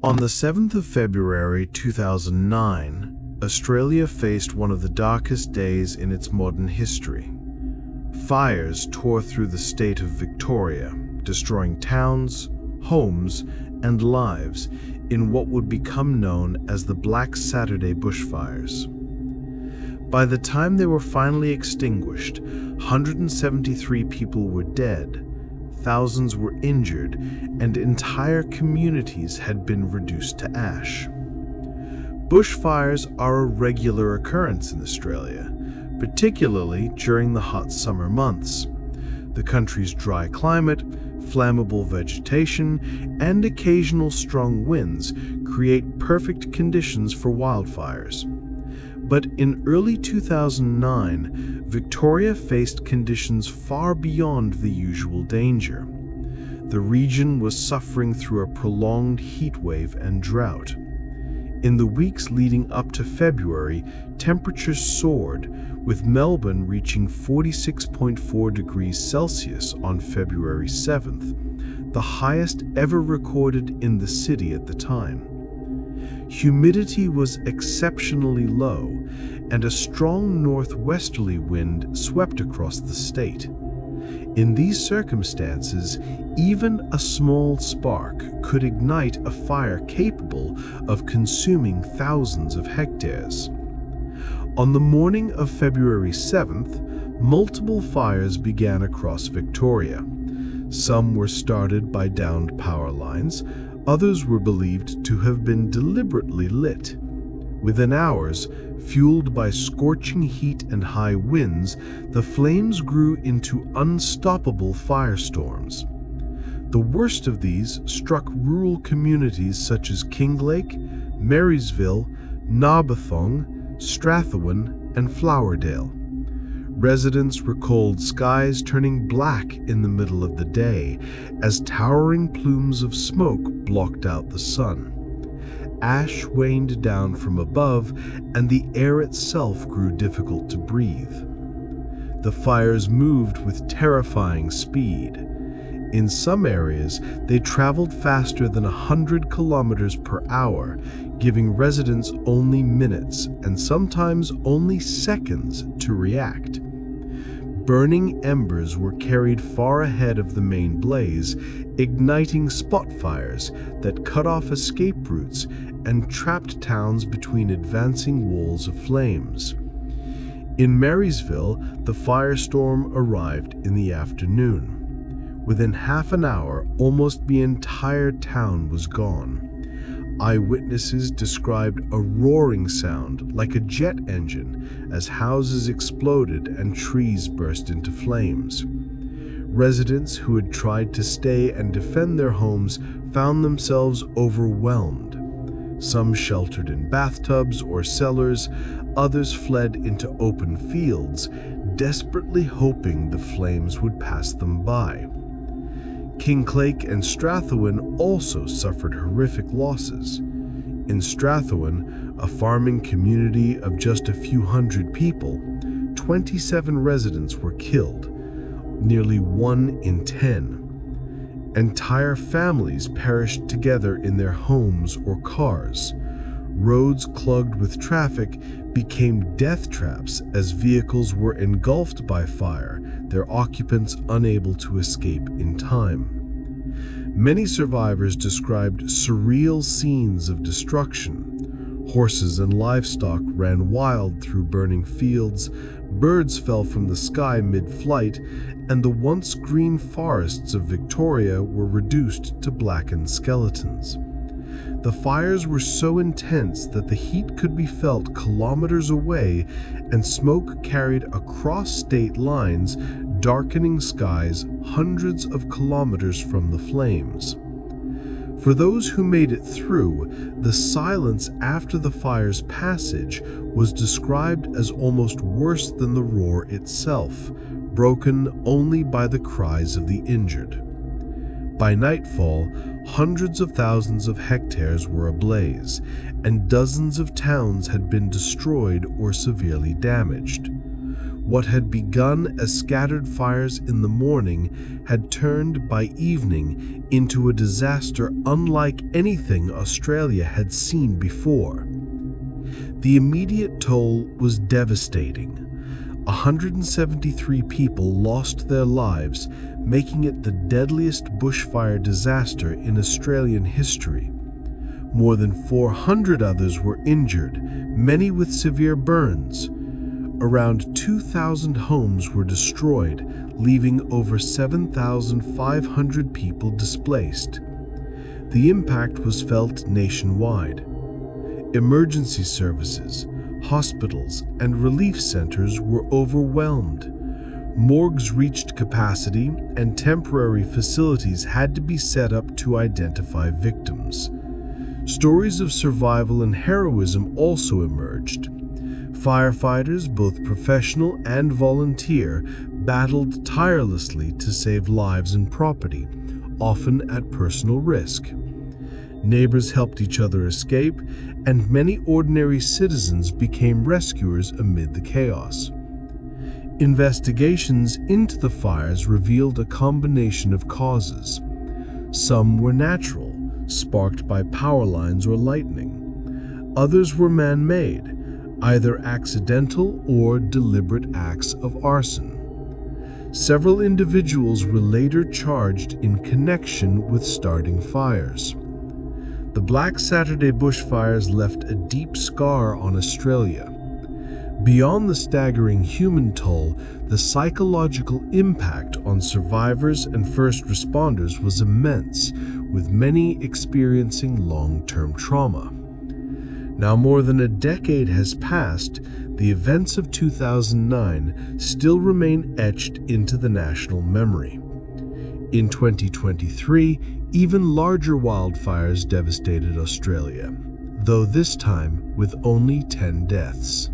On the 7th of February 2009, Australia faced one of the darkest days in its modern history. Fires tore through the state of Victoria, destroying towns, homes, and lives in what would become known as the Black Saturday bushfires. By the time they were finally extinguished, 173 people were dead, thousands were injured, and entire communities had been reduced to ash. Bushfires are a regular occurrence in Australia, particularly during the hot summer months. The country's dry climate, flammable vegetation, and occasional strong winds create perfect conditions for wildfires. But in early 2009, Victoria faced conditions far beyond the usual danger. The region was suffering through a prolonged heat wave and drought. In the weeks leading up to February, temperatures soared, with Melbourne reaching 46.4 degrees Celsius on February 7th, the highest ever recorded in the city at the time. Humidity was exceptionally low, and a strong northwesterly wind swept across the state. In these circumstances, even a small spark could ignite a fire capable of consuming thousands of hectares. On the morning of February 7th, multiple fires began across Victoria. Some were started by downed power lines. Others were believed to have been deliberately lit. Within hours, fueled by scorching heat and high winds, the flames grew into unstoppable firestorms. The worst of these struck rural communities such as Kinglake, Marysville, Nabathong, Strathewen, and Flowerdale. Residents recalled skies turning black in the middle of the day as towering plumes of smoke blocked out the sun. Ash rained down from above, and the air itself grew difficult to breathe. The fires moved with terrifying speed. In some areas, they traveled faster than 100 kilometers per hour, giving residents only minutes and sometimes only seconds to react. Burning embers were carried far ahead of the main blaze, igniting spot fires that cut off escape routes and trapped towns between advancing walls of flames. In Marysville, the firestorm arrived in the afternoon. Within half an hour, almost the entire town was gone. Eyewitnesses described a roaring sound like a jet engine as houses exploded and trees burst into flames. Residents who had tried to stay and defend their homes found themselves overwhelmed. Some sheltered in bathtubs or cellars, others fled into open fields, desperately hoping the flames would pass them by. Kinglake and Strathewen also suffered horrific losses. In Strathewen, a farming community of just a few hundred people, 27 residents were killed, nearly 1 in 10. Entire families perished together in their homes or cars. Roads clogged with traffic became death traps as vehicles were engulfed by fire, their occupants unable to escape in time. Many survivors described surreal scenes of destruction. Horses and livestock ran wild through burning fields, birds fell from the sky mid-flight, and the once green forests of Victoria were reduced to blackened skeletons. The fires were so intense that the heat could be felt kilometers away, and smoke carried across state lines, darkening skies hundreds of kilometers from the flames. For those who made it through, the silence after the fire's passage was described as almost worse than the roar itself, broken only by the cries of the injured. By nightfall, hundreds of thousands of hectares were ablaze, and dozens of towns had been destroyed or severely damaged. What had begun as scattered fires in the morning had turned by evening into a disaster unlike anything Australia had seen before. The immediate toll was devastating. 173 people lost their lives, making it the deadliest bushfire disaster in Australian history. More than 400 others were injured, many with severe burns. Around 2,000 homes were destroyed, leaving over 7,500 people displaced. The impact was felt nationwide. Emergency services, hospitals, and relief centers were overwhelmed. Morgues reached capacity, and temporary facilities had to be set up to identify victims. Stories of survival and heroism also emerged. Firefighters, both professional and volunteer, battled tirelessly to save lives and property, often at personal risk. Neighbors helped each other escape, and many ordinary citizens became rescuers amid the chaos. Investigations into the fires revealed a combination of causes. Some were natural, sparked by power lines or lightning. Others were man-made, either accidental or deliberate acts of arson. Several individuals were later charged in connection with starting fires. The Black Saturday bushfires left a deep scar on Australia. Beyond the staggering human toll, the psychological impact on survivors and first responders was immense, with many experiencing long-term trauma. Now more than a decade has passed, the events of 2009 still remain etched into the national memory. In 2023, even larger wildfires devastated Australia, though this time with only 10 deaths.